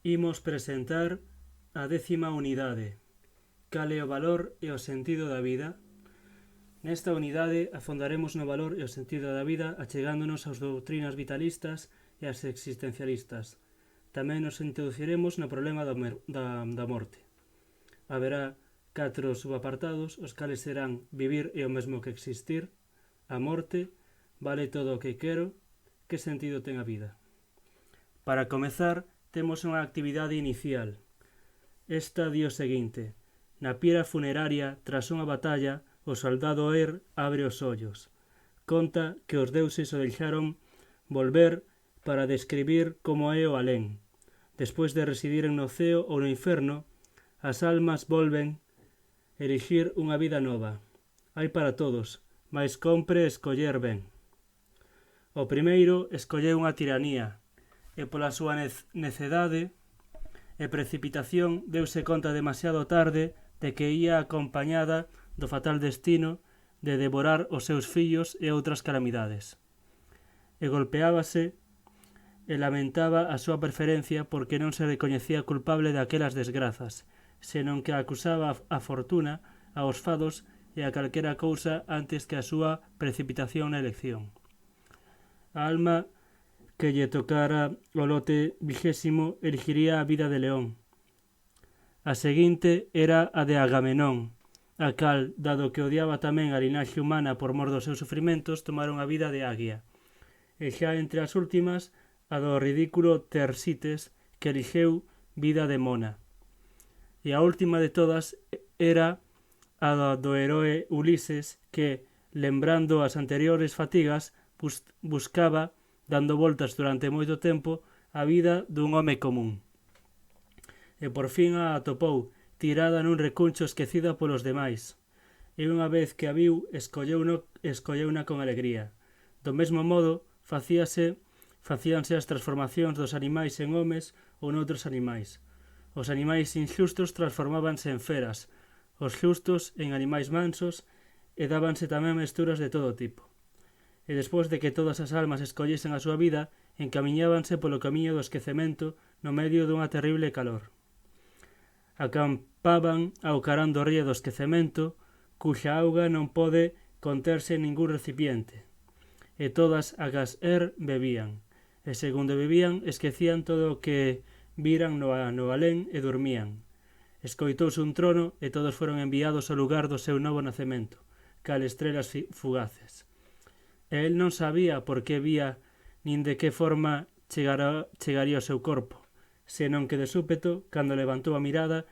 Imos presentar a 10ª unidade. Cal é o valor e o sentido da vida? Nesta unidade afondaremos no valor e o sentido da vida achegándonos ás doutrinas vitalistas e ás existencialistas. Tamén nos introduciremos no problema da morte. Haberá 4 subapartados, os cales serán vivir é o mesmo que existir, a morte, vale todo o que quero, que sentido ten a vida. Para comezar, temos unha actividade inicial. Esta di o seguinte: na pira funeraria, tras unha batalla, o soldado Er abre os ollos. Conta que os deuses o deixaron volver para describir como é o alén. Despois de residiren no ceo ou no inferno, as almas volven erixir unha vida nova. Hai para todos, mais compre escoller ben. O primeiro escolleu unha tiranía, e pola súa necedade e precipitación deuse conta demasiado tarde de que ia acompañada do fatal destino de devorar os seus fillos e outras calamidades. E golpeábase e lamentaba a súa preferencia porque non se recoñecía culpable daquelas desgrazas, senón que acusaba a fortuna, aos fados e a calquera cousa antes que a súa precipitación na elección. A alma que lle tocara o lote 20 elixiría a vida de León. A seguinte era a de Agamenón, a cal, dado que odiaba tamén a linaxe humana por mor dos seus sofrimentos, tomaron a vida de Águia. E xa entre as últimas, a do ridículo Tersites, que elixeu vida de Mona. E a última de todas era a do heroe Ulises, que, lembrando as anteriores fatigas, buscaba, dando voltas durante moito tempo, a vida dun home común. E por fin a atopou, tirada nun recuncho esquecida polos demais. E unha vez que a viu, escolleuna con alegría. Do mesmo modo, facíanse as transformacións dos animais en homes ou noutros animais. Os animais inxustos transformábanse en feras, os xustos en animais mansos, e dábanse tamén mesturas de todo tipo. E despois de que todas as almas escollesen a súa vida, encamiñábanse polo camiño do esquecemento no medio dunha terrible calor. Acampaban ao carón do río do esquecemento, cuxa auga non pode conterse en ningún recipiente. E todas as bebían, e segundo bebían esquecían todo o que viran no alén e dormían. Escoitouse un trono e todos foron enviados ao lugar do seu novo nacemento, cal estrelas fugaces. E el non sabía por que vía nin de que forma chegaría ao seu corpo, senón que de súpeto, cando levantou a mirada,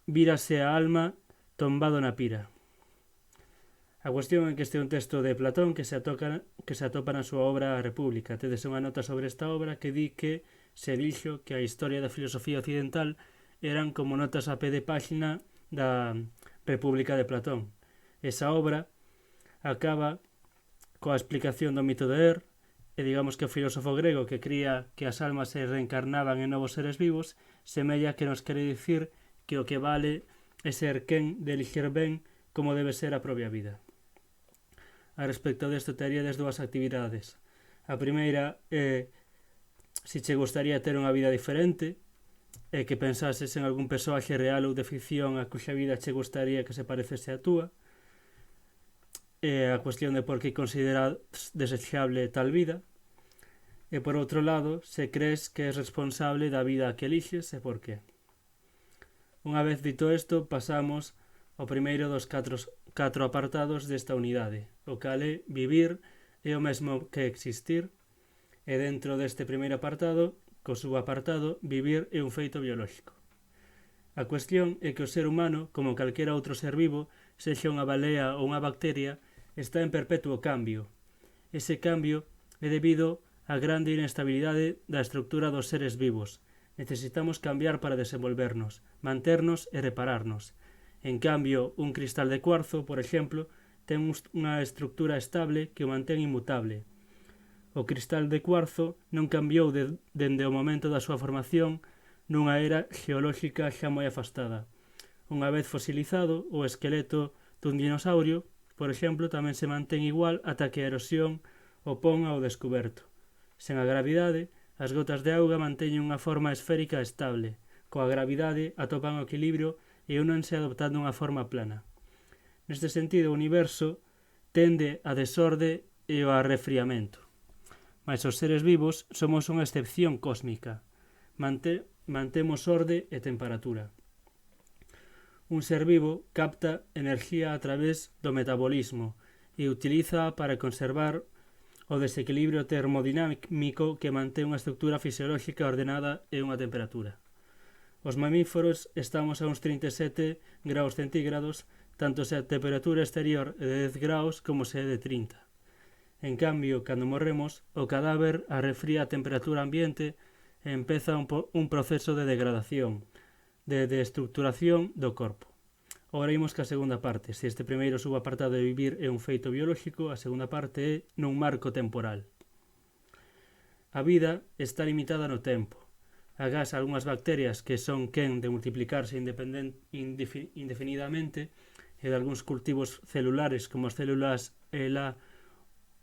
vírase a alma tombado na pira. A cuestión é que este é un texto de Platón que se atopa na súa obra A República. Tedes unha nota sobre esta obra que di que se dixo que a historia da filosofía occidental eran como notas a pé de páxina da República de Platón. Esa obra acaba coa explicación do mito de Er, e digamos que o filósofo grego que cría que as almas se reencarnaban en novos seres vivos, semella que nos quere dicir que o que vale é ser quen de elixir ben como debe ser a propia vida. A respecto desto teríades dúas actividades. A primeira é se che gustaría ter unha vida diferente e que pensases en algún persoaxe real ou de ficción a cuxa vida che gustaría que se parecese a túa. E a cuestión de por que consideras desechable tal vida. E por outro lado, se crees que és responsable da vida que elixes e por qué. Unha vez dito isto, pasamos ao primeiro dos catro apartados desta unidade, o cal é vivir é o mesmo que existir, e dentro deste primeiro apartado, co subapartado, vivir é un feito biolóxico. A cuestión é que o ser humano, como calquera outro ser vivo, sexa unha balea ou unha bacteria, está en perpetuo cambio. Ese cambio é debido á grande inestabilidade da estructura dos seres vivos. Necesitamos cambiar para desenvolvernos, manternos e repararnos. En cambio, un cristal de cuarzo, por exemplo, ten unha estructura estable que o mantén inmutable. O cristal de cuarzo non cambiou dende o momento da súa formación nunha era geolóxica xa moi afastada. Unha vez fosilizado, o esqueleto dun dinosaurio, por exemplo, tamén se mantén igual ata que a erosión o pon ao descuberto. Sen a gravidade, As gotas de auga manteñen unha forma esférica estable. Coa gravidade atopan o equilibrio e unanse adoptando unha forma plana. Neste sentido, o universo tende a desorde e ao arrefriamento. Mas os seres vivos somos unha excepción cósmica. Mantemos orde e temperatura. Un ser vivo capta enerxía a través do metabolismo e utiliza para conservar o desequilibrio termodinámico que mantén unha estructura fisiolóxica ordenada e unha temperatura. Os mamíferos estamos a uns 37 graus centígrados, tanto se a temperatura exterior é de 10 graus como se é de 30. En cambio, cando morremos, o cadáver arrefría a temperatura ambiente e empeza un proceso de degradación, de deestructuración do corpo. Ora imos ca segunda parte. Se este primeiro subapartado de vivir é un feito biolóxico, a segunda parte é nun marco temporal. A vida está limitada no tempo. Agás algunhas bacterias que son quen de multiplicarse indefinidamente e de algúns cultivos celulares como as células ELA,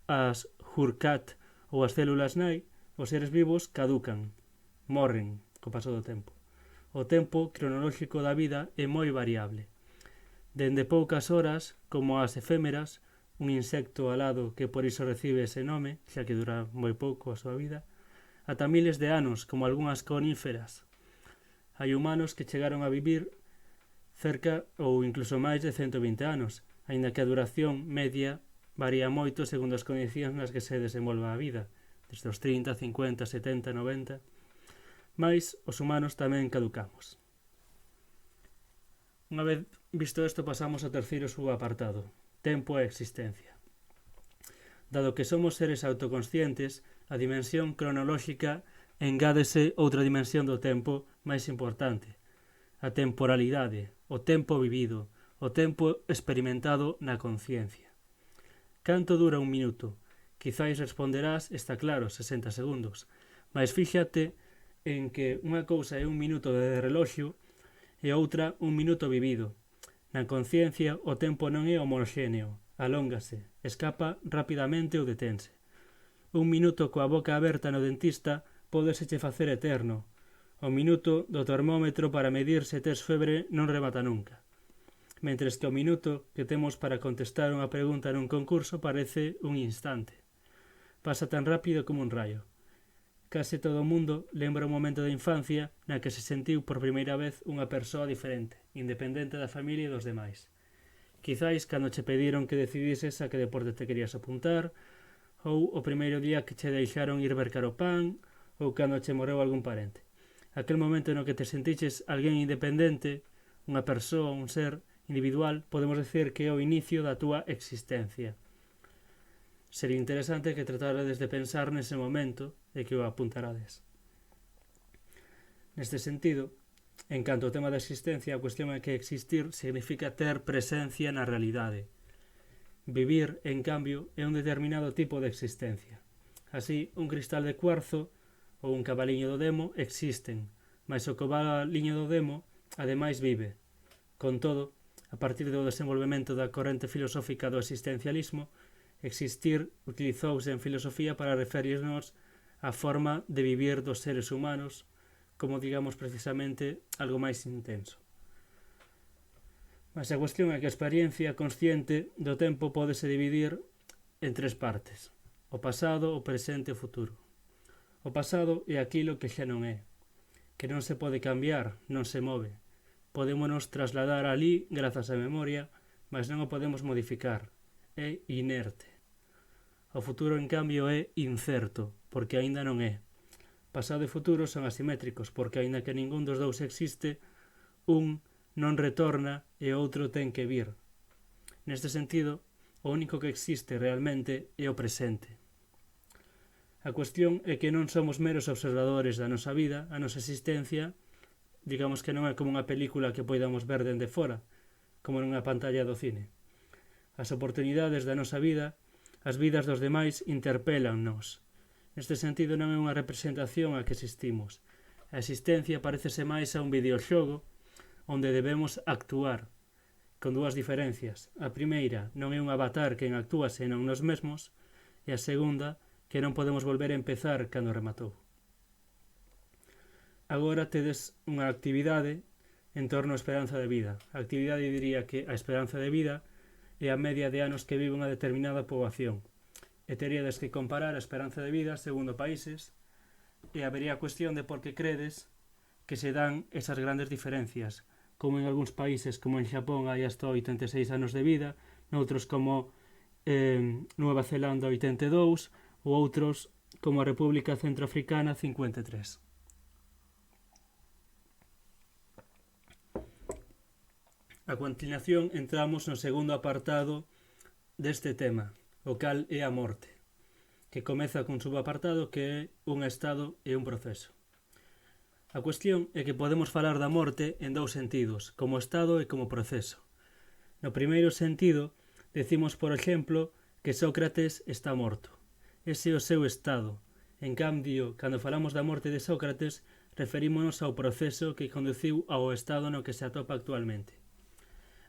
as HURCAT ou as células NAI, os seres vivos caducan, morren co paso do tempo. O tempo cronolóxico da vida é moi variable. Dende poucas horas, como as efémeras, un insecto alado que por iso recibe ese nome, xa que dura moi pouco a súa vida, ata miles de anos, como algunhas coníferas. Hai humanos que chegaron a vivir cerca ou incluso máis de 120 anos, aínda que a duración media varía moito segundo as condicións nas que se desenvolva a vida, desde os 30, 50, 70, 90, mais os humanos tamén caducamos. Unha vez visto isto, pasamos ao terceiro subapartado, tempo e existencia. Dado que somos seres autoconscientes, a dimensión cronolóxica engádese outra dimensión do tempo máis importante, a temporalidade, o tempo vivido, o tempo experimentado na conciencia. Canto dura un minuto? Quizais responderás, está claro, 60 segundos, mas fíxate en que unha cousa é un minuto de reloxo e outra un minuto vivido. Na conciencia o tempo non é homoxéneo, alóngase, escapa rapidamente ou detense. Un minuto coa boca aberta no dentista pódeseche facer eterno. O minuto do termómetro para medir se tes febre non remata nunca. Mentres que o minuto que temos para contestar unha pregunta nun concurso parece un instante. Pasa tan rápido como un raio. Case todo o mundo lembra un momento da infancia na que se sentiu por primeira vez unha persoa diferente, independente da familia e dos demais. Quizais cando che pediron que decidises a que deporte te querías apuntar, ou o primeiro día que che deixaron ir mercar o pan, ou cando che morreu algún parente. Aquel momento no que te sentiches alguén independente, unha persoa, un ser individual, podemos decir que é o inicio da túa existencia. Sería interesante que tratarades de pensar nese momento e que o apuntarades. Neste sentido, en canto ao tema da existencia, a cuestión é que existir significa ter presencia na realidade. Vivir, en cambio, é un determinado tipo de existencia. Así, un cristal de cuarzo ou un cabaliño do demo existen, mas o cabaliño do demo, ademais, vive. Con todo, a partir do desenvolvemento da corrente filosófica do existencialismo, existir utilizouse en filosofía para referirnos á forma de vivir dos seres humanos como, digamos, precisamente algo máis intenso. Mas a cuestión é que a experiencia consciente do tempo pódese dividir en tres partes: o pasado, o presente e o futuro. O pasado é aquilo que xa non é, que non se pode cambiar, non se move. Podémonos trasladar alí grazas á memoria, mas non o podemos modificar. É inerte. O futuro, en cambio, é incerto, porque aínda non é. Pasado e futuro son asimétricos, porque aínda que ningún dos dous existe, un non retorna e o outro ten que vir. Neste sentido, o único que existe realmente é o presente. A cuestión é que non somos meros observadores da nosa vida, a nosa existencia, digamos que non é como unha película que poidamos ver dende fora, como nunha pantalla do cine. As oportunidades da nosa vida, as vidas dos demais, interpélannos. Neste sentido non é unha representación a que existimos. A existencia parecese máis a un videoxogo onde debemos actuar, con dúas diferencias. A primeira, non é un avatar quen actúa senón nos mesmos, e a segunda, que non podemos volver a empezar cando rematou. Agora tedes unha actividade en torno á esperanza de vida. A actividade diría que a esperanza de vida é a media de anos que vive unha determinada poboación. E teríades que comparar a esperanza de vida segundo países e habería a cuestión de por que credes que se dan esas grandes diferencias, como en algúns países como en Xapón hai hasta 86 anos de vida, noutros como Nueva Zelanda 82 ou outros como a República Centroafricana 53. A continuación entramos no segundo apartado deste tema, o cal é a morte, que comeza cun subapartado que é un estado e un proceso. A cuestión é que podemos falar da morte en dous sentidos, como estado e como proceso. No primeiro sentido, decimos, por exemplo, que Sócrates está morto. Ese é o seu estado. En cambio, cando falamos da morte de Sócrates, referímonos ao proceso que conduciu ao estado no que se atopa actualmente.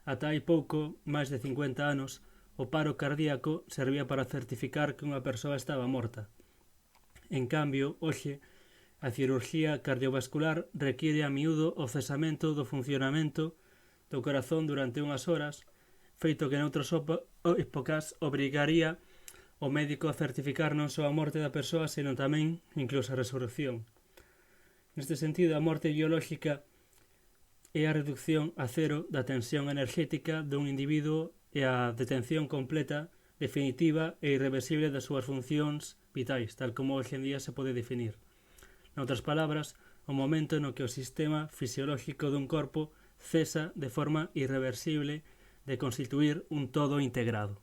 Ata hai pouco, máis de 50 anos, o paro cardíaco servía para certificar que unha persoa estaba morta. En cambio, hoxe, a cirurxía cardiovascular requiere a miúdo o cesamento do funcionamento do corazón durante unhas horas, feito que noutras épocas obrigaría o médico a certificar non só a morte da persoa, senón tamén incluso a resurrección. Neste sentido, a morte biolóxica é a reducción a cero da tensión enerxética dun individuo e a detención completa, definitiva e irreversible das súas funcións vitais, tal como hoxe en día se pode definir. Noutras palabras, o momento no que o sistema fisiolóxico dun corpo cesa de forma irreversible de constituir un todo integrado.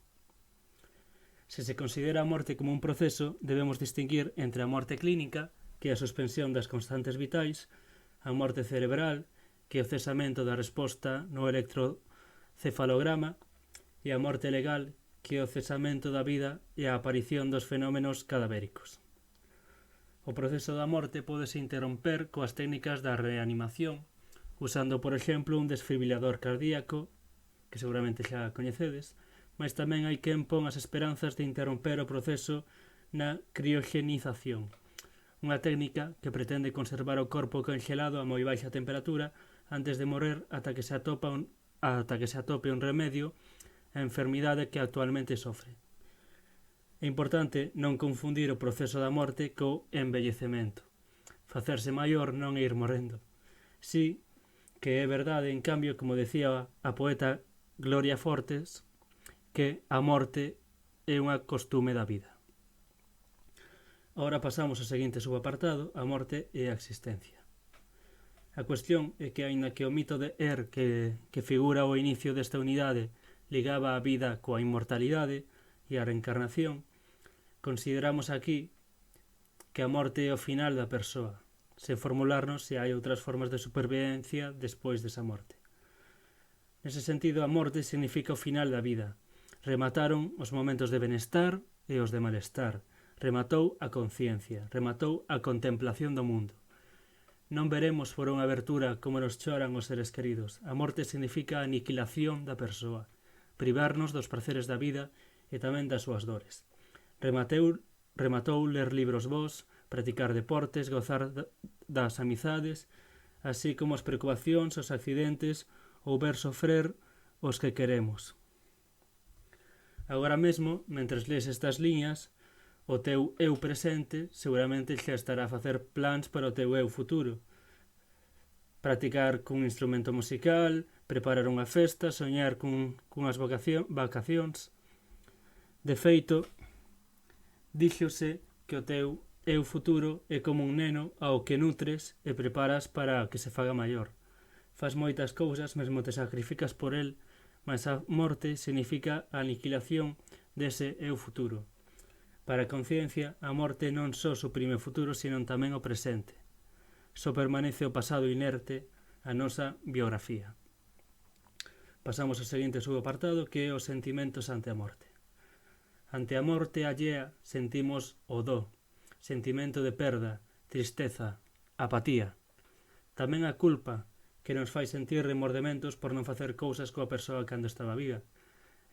Se se considera a morte como un proceso, debemos distinguir entre a morte clínica, que é a suspensión das constantes vitais, a morte cerebral, que é o cesamento da resposta no electrocefalograma, e a morte legal, que é o cesamento da vida e a aparición dos fenómenos cadavéricos. O proceso da morte pódese interromper coas técnicas da reanimación, usando, por exemplo, un desfibrilador cardíaco, que seguramente xa coñecedes, mas tamén hai quen pon as esperanzas de interromper o proceso na criogenización, unha técnica que pretende conservar o corpo congelado a moi baixa temperatura antes de morrer ata que se atope un remedio á enfermidade que actualmente sofre. É importante non confundir o proceso da morte co envellecemento. Facerse maior non é ir morrendo. Si que é verdade, en cambio, como decía a poeta Gloria Fortes, que a morte é unha costume da vida. Agora pasamos ao seguinte subapartado, a morte e a existencia. A cuestión é que, aínda que o mito de que figura ao inicio desta unidade ligaba a vida coa inmortalidade e a reencarnación, consideramos aquí que a morte é o final da persoa, sen formularnos se hai outras formas de supervivencia despois desa morte. Nese sentido, a morte significa o final da vida. Remataron os momentos de benestar e os de malestar. Rematou a conciencia, rematou a contemplación do mundo. Non veremos por unha abertura como nos choran os seres queridos. A morte significa a aniquilación da persoa, privarnos dos praceres da vida e tamén das súas dores. Rematou ler libros bons, practicar deportes, gozar das amizades, así como as preocupacións, os accidentes ou ver sofrer os que queremos. Agora mesmo, mentres lees estas liñas, o teu eu presente seguramente xa estará a facer plans para o teu eu futuro. Practicar cun instrumento musical, preparar unha festa, soñar cunhas vacacións. De feito, díxose que o teu eu futuro é como un neno ao que nutres e preparas para que se faga maior. Fas moitas cousas, mesmo te sacrificas por el, mas a morte significa a aniquilación dese eu futuro. Para a conciencia, a morte non só suprime o futuro, senón tamén o presente. Só permanece o pasado inerte, a nosa biografía. Pasamos ao seguinte subapartado, que é os sentimentos ante a morte. Ante a morte allea sentimos o do, sentimento de perda, tristeza, apatía. Tamén a culpa, que nos fai sentir remordementos por non facer cousas coa persoa cando estaba viva.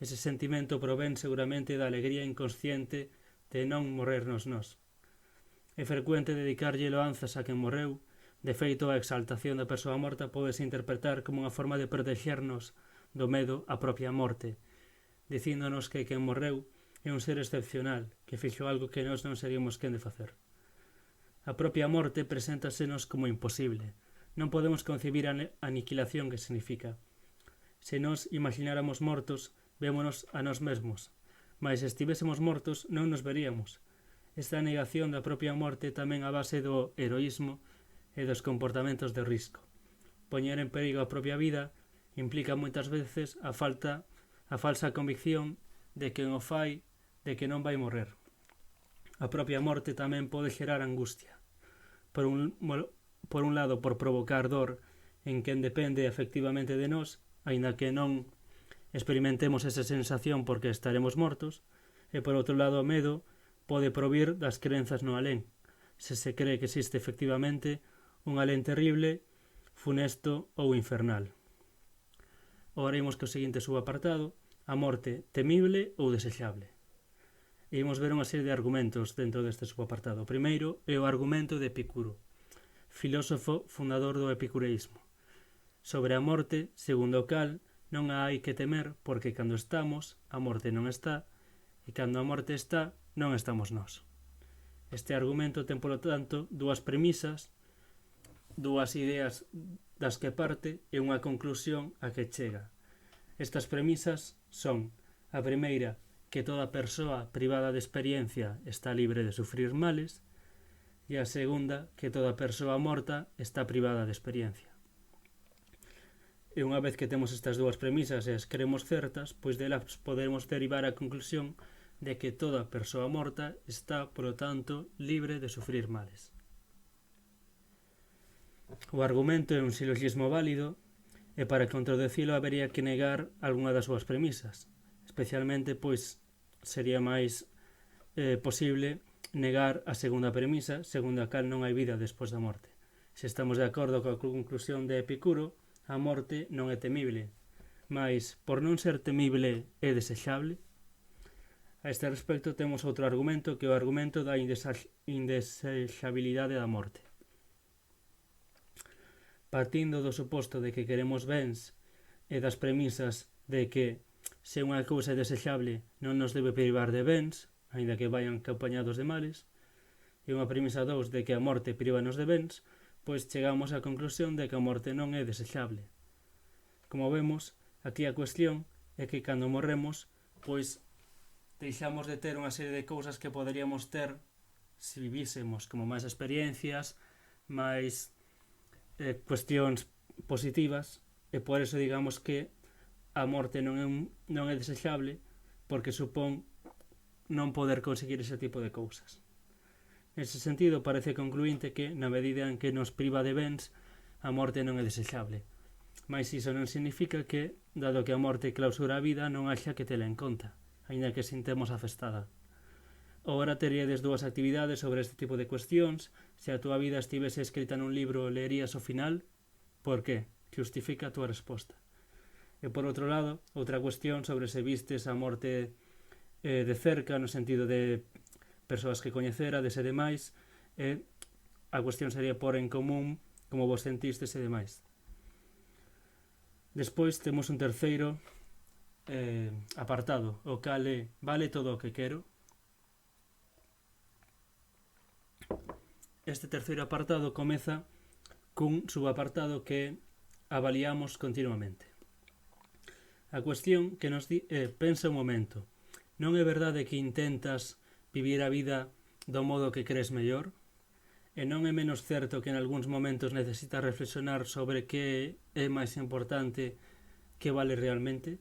Ese sentimento provén seguramente da alegría inconsciente de non morrernos nós. É frecuente dedicarlle loanzas a quen morreu, De feito, a exaltación da persoa morta pódese interpretar como unha forma de protexernos do medo á propia morte, dicíndonos que quen morreu é un ser excepcional, que fixo algo que nós non seríamos quen de facer. A propia morte preséntasenos como imposible. Non podemos concebir a aniquilación que significa. Se nós imagináramos mortos, vémonos a nós mesmos, mas se estivésemos mortos non nos veríamos. Esta negación da propia morte tamén a base do heroísmo e dos comportamentos de risco. Poñer en perigo a propia vida implica moitas veces a falsa convicción de que o fai, de que non vai morrer. A propia morte tamén pode xerar angustia. Por un lado, por provocar dor en quen depende efectivamente de nós, aínda que non experimentemos esa sensación porque estaremos mortos, e por outro lado o medo pode provir das crenzas no alén, se se cree que existe efectivamente un alén terrible, funesto ou infernal. Ora imos co seguinte subapartado, a morte temible ou desexable. E imos ver unha serie de argumentos dentro deste subapartado. O primeiro é o argumento de Epicuro, filósofo fundador do epicureísmo. Sobre a morte, segundo o cal, non a hai que temer porque cando estamos, a morte non está, e cando a morte está, non estamos nós. Este argumento ten, polo tanto, dúas premisas, dúas ideas das que parte e unha conclusión a que chega. Estas premisas son: a primeira, que toda persoa privada de experiencia está libre de sufrir males, e a segunda, que toda persoa morta está privada de experiencia. E unha vez que temos estas dúas premisas e as creemos certas, pois delas podemos derivar a conclusión de que toda persoa morta está, polo tanto, libre de sufrir males. O argumento é un silogismo válido e para contradecilo habería que negar algunha das súas premisas. Especialmente, pois, sería máis posible negar a segunda premisa, segundo a cal non hai vida despois da morte. Se estamos de acordo coa conclusión de Epicuro, a morte non é temible, mas por non ser temible é desexable. A este respecto temos outro argumento, que é o argumento da indesexabilidade da morte. Partindo do suposto de que queremos bens e das premisas de que se unha cousa é desexable non nos debe privar de bens, aínda que vayan acompañados de males, e unha premisa 2 de que a morte privanos de bens, pois chegamos á conclusión de que a morte non é desexable. Como vemos, aquí a cuestión é que cando morremos, pois deixamos de ter unha serie de cousas que poderíamos ter se vivísemos, como máis experiencias, máis cuestións positivas, e por eso digamos que a morte non é desexable porque supón non poder conseguir ese tipo de cousas. Nese sentido, parece concluinte que, na medida en que nos priva de bens, a morte non é desexable. Mais iso non significa que, dado que a morte clausura a vida, non haxa que tela en conta, aínda que sintemos afestada. Ora teríades dúas actividades sobre este tipo de cuestións. Se a túa vida estivese escrita nun libro, leerías o final? Por que? Justifica a túa resposta. E por outro lado, outra cuestión sobre se vistes a morte de cerca, no sentido de persoas que coñecerades e demais, a cuestión sería por en común como vos sentistes e demais. Despois temos un terceiro apartado, o cal é vale todo o que quero. Este terceiro apartado comeza cun subapartado que avaliamos continuamente. A cuestión que nos di é: pensa un momento, non é verdade que intentas vivir a vida do modo que crees mellor? E non é menos certo que en algúns momentos necesitas reflexionar sobre que é máis importante, que vale realmente?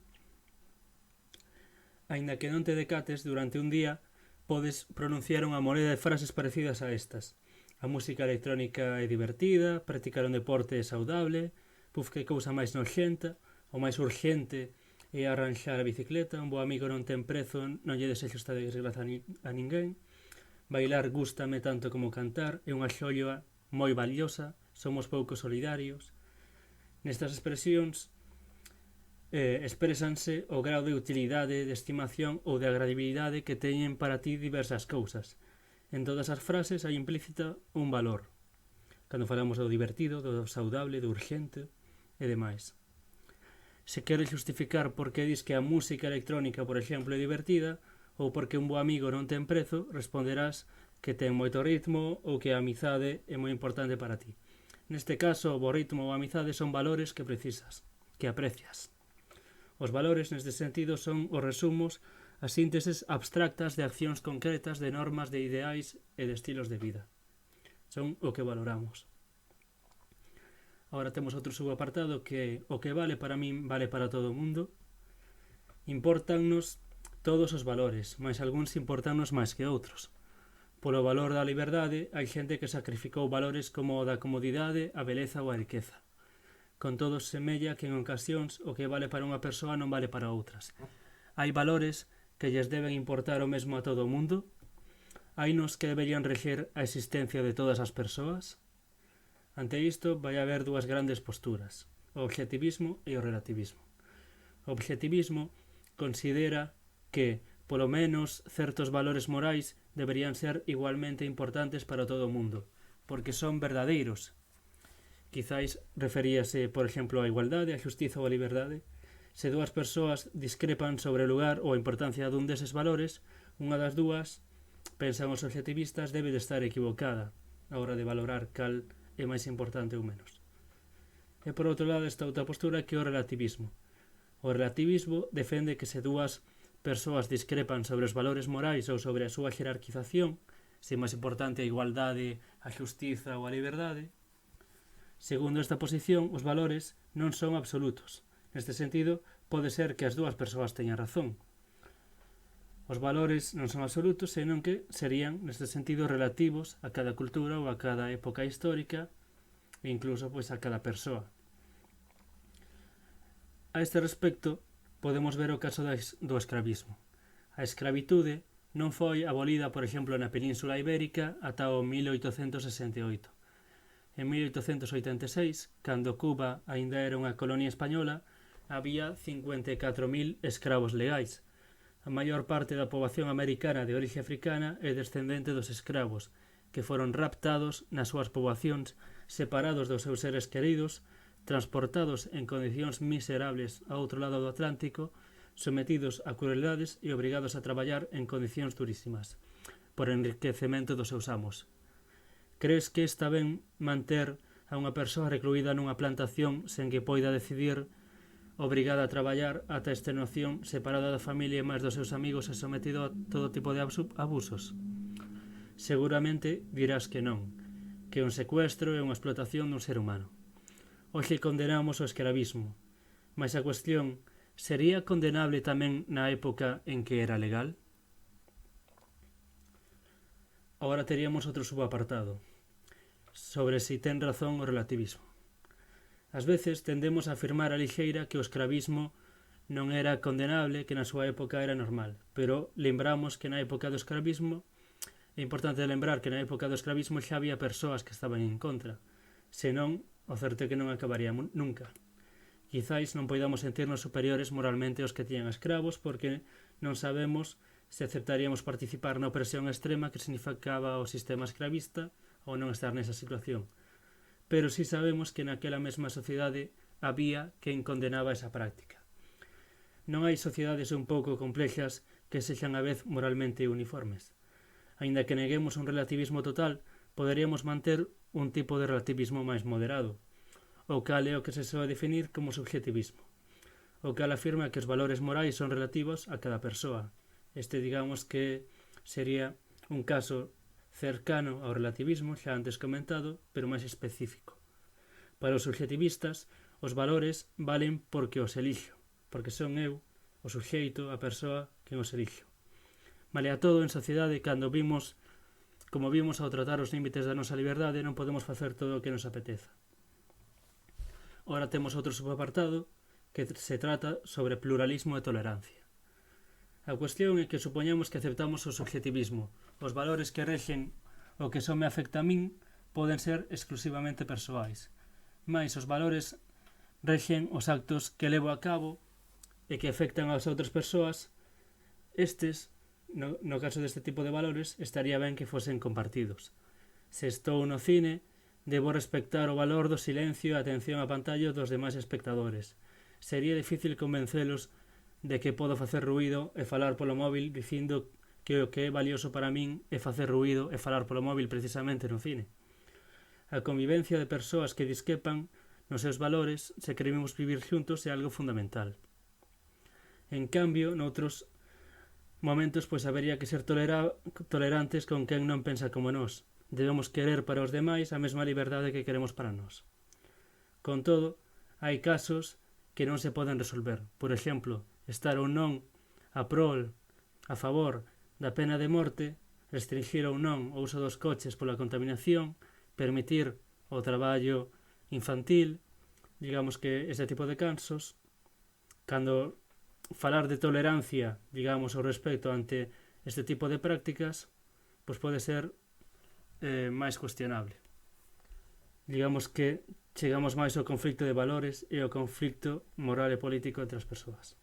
Aínda que non te decates, durante un día podes pronunciar unha moneda de frases parecidas a estas: a música electrónica é divertida, practicar un deporte é saudable, puf, que cousa máis noxenta, o máis urxente é arranxar a bicicleta, un bo amigo non ten prezo, non lle desexo esta desgraza a ninguén, bailar gústame tanto como cantar, é unha xoia moi valiosa, somos pouco solidarios. Nestas expresións expresanse o grau de utilidade, de estimación ou de agradabilidade que teñen para ti diversas cousas. En todas as frases hai implícita un valor. cando falamos do divertido, do saudable, do urgente e demais. Se queres justificar por que dis que a música electrónica, por exemplo, é divertida, ou porque un bo amigo non ten prezo, responderás que ten moito ritmo ou que a amizade é moi importante para ti. Neste caso, o bo ritmo ou a amizade son valores que precisas, que aprecias. Os valores, neste sentido, son os resumos, as sínteses abstractas de accións concretas, de normas, de ideais e de estilos de vida. Son o que valoramos. Agora temos outro subapartado que o que vale para min vale para todo o mundo. Impórtannos todos os valores, mas algúns impórtannos máis que outros. Polo valor da liberdade, hai xente que sacrificou valores como o da comodidade, a beleza ou a riqueza. Con todo semella que en ocasións o que vale para unha persoa non vale para outras. Hai valores que lles deben importar o mesmo a todo o mundo? Hai nos que deberían reger a existencia de todas as persoas? Ante isto vai haber dúas grandes posturas, o objetivismo e o relativismo. O objetivismo considera que, polo menos, certos valores morais deberían ser igualmente importantes para todo o mundo, porque son verdadeiros. Quizáis referíase, por exemplo, á igualdade, á xustiza ou á liberdade. Se dúas persoas discrepan sobre o lugar ou a importancia dun deses valores, unha das dúas, pensan os objetivistas, debe de estar equivocada a hora de valorar cal é máis importante ou menos. E por outro lado está outra postura que é o relativismo. O relativismo defende que se dúas persoas discrepan sobre os valores morais ou sobre a súa jerarquización, se é máis importante a igualdade, a xustiza ou a liberdade. Segundo esta posición, os valores non son absolutos. Neste sentido, pode ser que as dúas persoas teñan razón. Os valores non son absolutos, senón que serían, neste sentido, relativos a cada cultura ou a cada época histórica e incluso a cada persoa. A este respecto, podemos ver o caso do escravismo. A escravitude non foi abolida, por exemplo, na Península Ibérica ata o 1868. En 1886, cando Cuba aínda era unha colonia española, había 54.000 escravos legais. A maior parte da poboación americana de orixe africana é descendente dos escravos, que foron raptados nas súas poboacións, separados dos seus seres queridos, transportados en condicións miserables a outro lado do Atlántico, sometidos a crueldades e obrigados a traballar en condicións durísimas, por enriquecemento dos seus amos. Crees que está ben manter a unha persoa recluída nunha plantación sen que poida decidir, obrigada a traballar ata a extenuación, separada da familia e máis dos seus amigos e sometido a todo tipo de abusos? Seguramente dirás que non, que é un secuestro e unha explotación dun ser humano. Hoxe condenamos o escravismo, mas a cuestión, sería condenable tamén na época en que era legal? Agora teríamos outro subapartado, sobre si ten razón o relativismo. Ás veces tendemos a afirmar a lixeira que o escravismo non era condenable, que na súa época era normal, pero lembramos que na época do escravismo, é importante lembrar que na época do escravismo xa había persoas que estaban en contra, senón o certo é que non acabaría nunca. Quizáis non poidamos sentirnos superiores moralmente aos que tiñan escravos porque non sabemos se aceptaríamos participar na opresión extrema que significaba o sistema escravista ou non estar nesa situación. Pero si sabemos que naquela mesma sociedade había quen condenaba esa práctica. Non hai sociedades un pouco complexas que sexan a vez moralmente uniformes. Aínda que neguemos un relativismo total, poderíamos manter un tipo de relativismo máis moderado, o cal é o que se soe definir como subjetivismo, o cal afirma que os valores morais son relativos a cada persoa. Este, digamos que sería un caso cercano ao relativismo, xa antes comentado, pero máis específico. Para os subjetivistas, os valores valen porque os elixo, porque son eu, o suxeito, a persoa, quen os elixo. Malea todo, en sociedade, como vimos ao tratar os límites da nosa liberdade, non podemos facer todo o que nos apeteza. Ora temos outro subapartado que se trata sobre pluralismo e tolerancia. A cuestión é que supoñamos que aceptamos o subjetivismo. Os valores que rexen o que só me afecta a min poden ser exclusivamente persoais. Mais os valores rexen os actos que levo a cabo e que afectan ás outras persoas. Estes, no caso deste tipo de valores, estaría ben que fosen compartidos. Se estou no cine, debo respectar o valor do silencio e a atención á pantalla dos demais espectadores. Sería difícil convencelos de que podo facer ruído e falar polo móvil dicindo que o que é valioso para min é facer ruído e falar polo móvil precisamente no cine. A convivencia de persoas que disquepan nos seus valores, se queremos vivir xuntos, é algo fundamental. En cambio, noutros momentos, pois habería que ser tolerantes con quen non pensa como nós. Debemos querer para os demais a mesma liberdade que queremos para nós. Con todo, hai casos que non se poden resolver. Por exemplo, estar ou non a favor da pena de morte, restringir ou non o uso dos coches pola contaminación, permitir o traballo infantil, digamos que ese tipo de casos, cando falar de tolerancia, digamos, ao respecto ante este tipo de prácticas, pois pode ser máis cuestionable. Digamos que chegamos máis ao conflicto de valores e ao conflicto moral e político entre as persoas.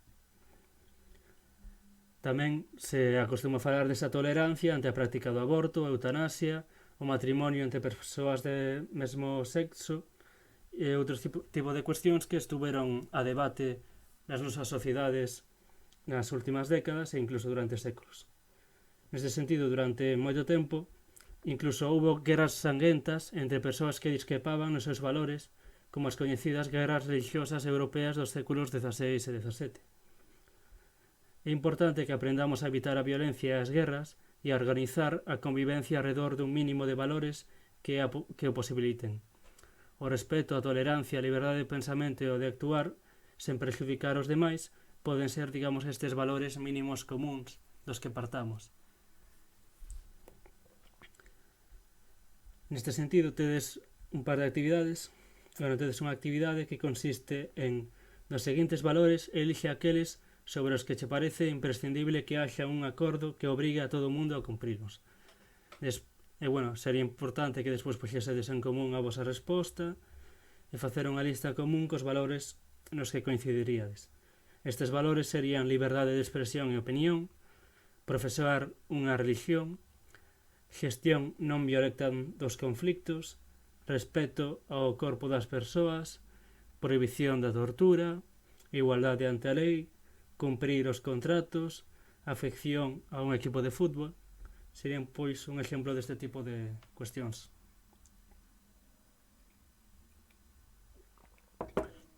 Tamén se acostuma a falar desa tolerancia ante a práctica do aborto, a eutanasia, o matrimonio entre persoas de mesmo sexo e outros tipo de cuestións que estuveron a debate nas nosas sociedades nas últimas décadas e incluso durante séculos. Neste sentido, durante moito tempo, incluso houbo guerras sangrentas entre persoas que discrepaban nos seus valores, como as coñecidas guerras religiosas europeas dos séculos XVI e XVII. É importante que aprendamos a evitar a violencia e as guerras e a organizar a convivencia alrededor dun mínimo de valores que o posibiliten. O respeto, a tolerancia, a liberdade de pensamento e o de actuar sen prexudicar os demais poden ser, digamos, estes valores mínimos comuns dos que partamos. Neste sentido, tedes un par de actividades. Tedes unha actividade que consiste en dos seguintes valores, elige aqueles sobre os que che parece imprescindible que haxa un acordo que obrigue a todo o mundo a cumprirnos. Sería importante que despois puxesedes en común a vosa resposta e facer unha lista común cos valores nos que coincidiríades. Estes valores serían liberdade de expresión e opinión, profesar unha religión, gestión non violenta dos conflictos, respeto ao corpo das persoas, prohibición da tortura, igualdade ante a lei, cumprir os contratos, afección a un equipo de fútbol. Serían, pois, un exemplo deste tipo de cuestións.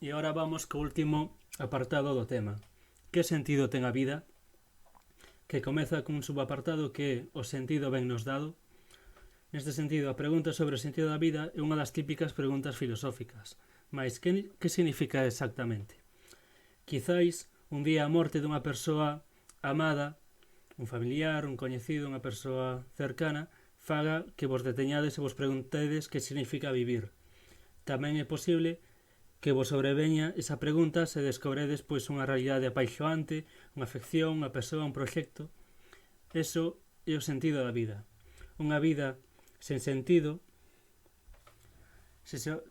E agora vamos co último apartado do tema. Que sentido ten a vida? Que comeza cun subapartado que é o sentido ben nos dado. Neste sentido, a pregunta sobre o sentido da vida é unha das típicas preguntas filosóficas. Mais, que significa exactamente? Quizáis, un día a morte dunha persoa amada, un familiar, un coñecido, unha persoa cercana, faga que vos deteñades e vos preguntedes que significa vivir. Tamén é posible que vos sobreveña esa pregunta se descobredes pois unha realidade apaixoante, unha afección, unha persoa, un proxecto. Eso é o sentido da vida. Unha vida sen sentido,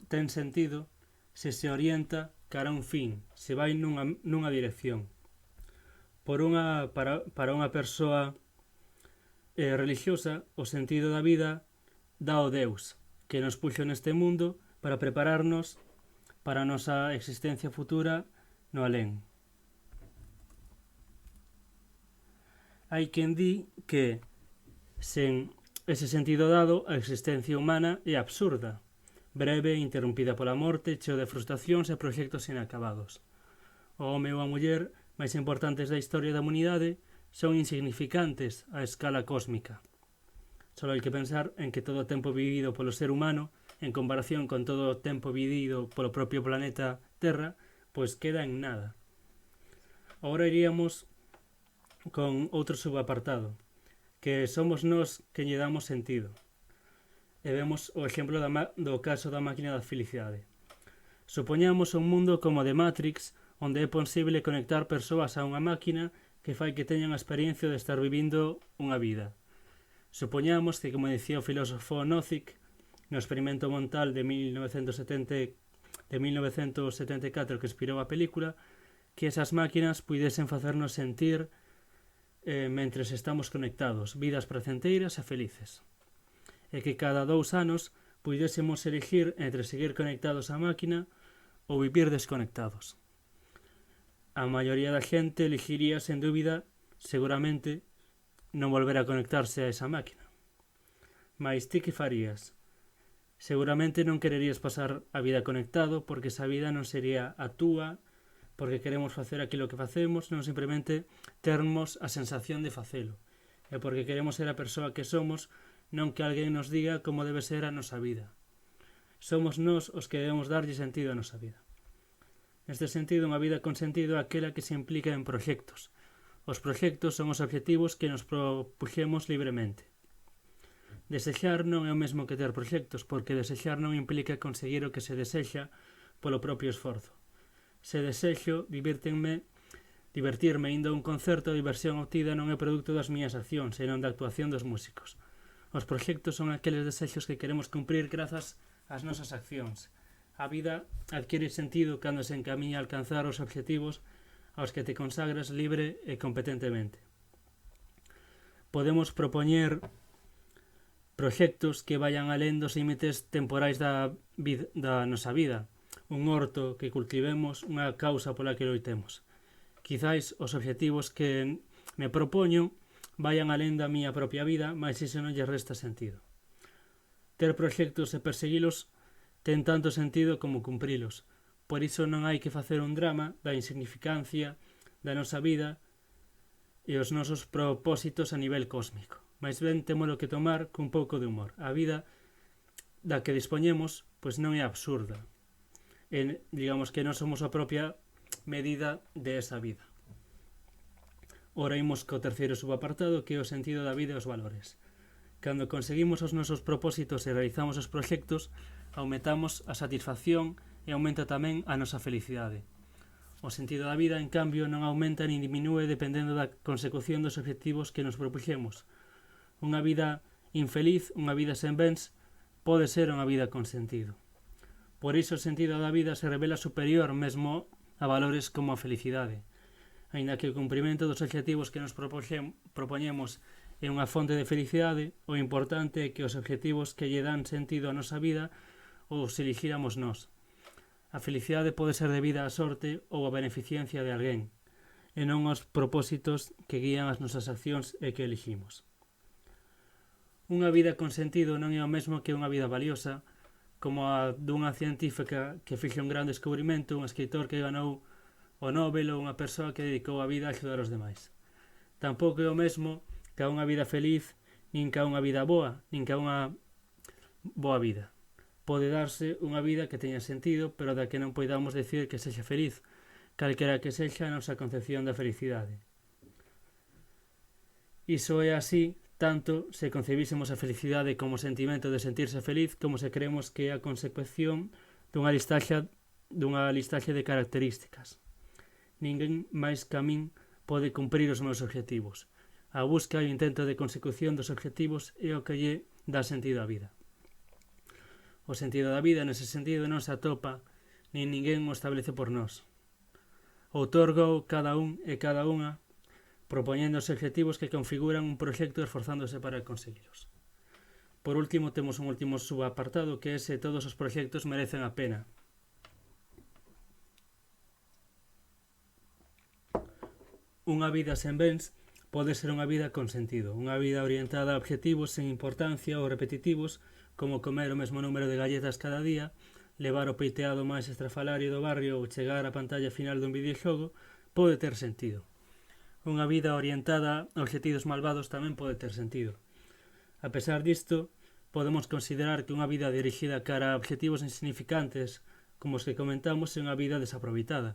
ten sentido se se orienta cara a un fin, se vai nunha dirección. Para unha persoa religiosa, o sentido da vida dá o Deus, que nos puxo neste mundo para prepararnos para a nosa existencia futura no alén. Hai quen di que sen ese sentido dado a existencia humana é absurda, breve e interrompida pola morte, cheo de frustracións e proxectos inacabados. O home ou a muller máis importantes da historia da humanidade son insignificantes á escala cósmica. Só hai que pensar en que todo o tempo vivido polo ser humano, en comparación con todo o tempo vivido polo propio planeta Terra, pois queda en nada. Agora iríamos con outro subapartado, que somos nós que lle damos sentido. E vemos o exemplo do caso da máquina da felicidade. Supoñamos un mundo como de Matrix, onde é posible conectar persoas a unha máquina que fai que teñan a experiencia de estar vivindo unha vida. Supoñamos que, como dicía o filósofo Nozick, no experimento mental de 1974 que inspirou a película, que esas máquinas puidesen facernos sentir mentres estamos conectados, vidas placenteiras e felices. E que cada 2 anos puidésemos elegir entre seguir conectados á máquina ou vivir desconectados. A maioría da xente elegiría, sen dúbida, seguramente, non volver a conectarse a esa máquina. Mais ti que farías? Seguramente non quererías pasar a vida conectado porque esa vida non sería a túa, porque queremos facer aquilo que facemos, non simplemente termos a sensación de facelo. E porque queremos ser a persoa que somos, non que alguén nos diga como debe ser a nosa vida. Somos nós os que debemos darlle sentido a nosa vida. Neste sentido, unha vida con sentido é aquela que se implica en proxectos. Os proxectos son os obxectivos que nos propuxemos libremente. Desexar non é o mesmo que ter proxectos, porque desexar non implica conseguir o que se desexa polo propio esforzo. Se desexo divertirme indo a un concerto, a diversión obtida non é produto das miñas accións, senón da actuación dos músicos. Os proxectos son aqueles desexos que queremos cumprir grazas ás nosas accións. A vida adquire sentido cando se encamiña a alcanzar os obxectivos aos que te consagras libre e competentemente. Podemos propoñer proxectos que vayan alén dos límites temporais da nosa vida, un horto que cultivemos, unha causa pola que loitemos. Quizáis os obxectivos que me propoño vayan alén da miña propia vida, mas iso non lle resta sentido. Ter proxectos e perseguilos ten tanto sentido como cumprilos. Por iso non hai que facer un drama da insignificancia da nosa vida e os nosos propósitos a nivel cósmico. Mais ben témolo que tomar cun pouco de humor. A vida da que dispoñemos pois non é absurda. Digamos que non somos a propia medida de esa vida. Ora imos co terceiro subapartado, que é o sentido da vida e os valores. Cando conseguimos os nosos propósitos e realizamos os proxectos, aumentamos a satisfacción e aumenta tamén a nosa felicidade. O sentido da vida, en cambio, non aumenta nin diminúe dependendo da consecución dos obxectivos que nos propuxemos. Unha vida infeliz, unha vida sen bens, pode ser unha vida con sentido. Por iso o sentido da vida se revela superior mesmo a valores como a felicidade. Aínda que o cumprimento dos obxectivos que nos propoñemos é unha fonte de felicidade, o importante é que os obxectivos que lle dan sentido á nosa vida os elixíramos nós. A felicidade pode ser debida á sorte ou á beneficencia de alguén, e non aos propósitos que guían as nosas accións e que eliximos. Unha vida con sentido non é o mesmo que unha vida valiosa, como a dunha científica que fixe un gran descubrimento, un escritor que ganou o Nobel ou unha persoa que dedicou a vida a axudar os demais. Tampouco é o mesmo que a unha vida feliz, nin que a unha vida boa, nin que a unha boa vida. Pode darse unha vida que teña sentido, pero da que non poidamos decir que sexa feliz, calquera que sexa a nosa concepción da felicidade. Iso é así tanto se concebísemos a felicidade como sentimento de sentirse feliz como se creemos que é a consecución dunha listaxe de características. Ninguén máis que a min pode cumprir os meus obxectivos. A busca e o intento de consecución dos obxectivos é o que lle dá sentido á vida. O sentido da vida nese sentido non se atopa nin ninguén o establece por nós. Outorgou cada un e cada unha propoñendo os obxectivos que configuran un proxecto esforzándose para conseguiros. Por último, temos un último subapartado que é se todos os proxectos merecen a pena. Unha vida sen bens pode ser unha vida con sentido, unha vida orientada a obxectivos sen importancia ou repetitivos, como comer o mesmo número de galletas cada día, levar o peiteado máis estrafalario do barrio ou chegar á pantalla final dun videoxogo, pode ter sentido. Unha vida orientada a obxectivos malvados tamén pode ter sentido. A pesar disto, podemos considerar que unha vida dirixida cara a obxectivos insignificantes, como os que comentamos, é unha vida desaproveitada.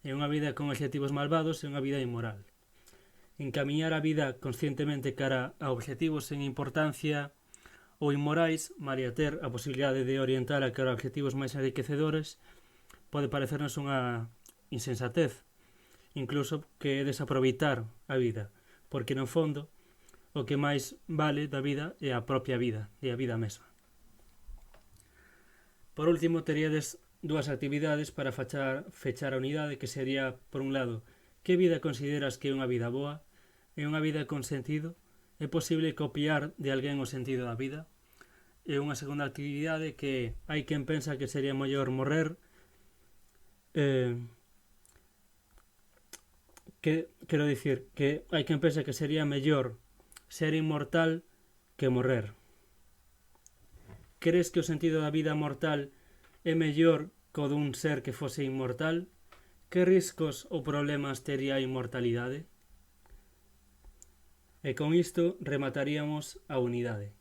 E unha vida con obxectivos malvados é unha vida inmoral. Encamiñar a vida conscientemente cara a obxectivos sen importancia ou inmorais, malia ter a posibilidade de orientar a cara a obxectivos máis enriquecedores, pode parecernos unha insensatez, incluso que é desaproveitar a vida, porque no fondo o que máis vale da vida é a propia vida, é a vida mesma. Por último, teríades dúas actividades para fechar a unidade, que sería, por un lado, que vida consideras que é unha vida boa? É unha vida con sentido? É posible copiar de alguén o sentido da vida? e unha segunda actividade que hai quen pensa que sería mellor morrer, quero dicir que hai quen pensa que sería mellor ser inmortal que morrer. Crees que o sentido da vida mortal é mellor co dun ser que fose inmortal? Que riscos ou problemas tería a inmortalidade? E con isto remataríamos a unidade.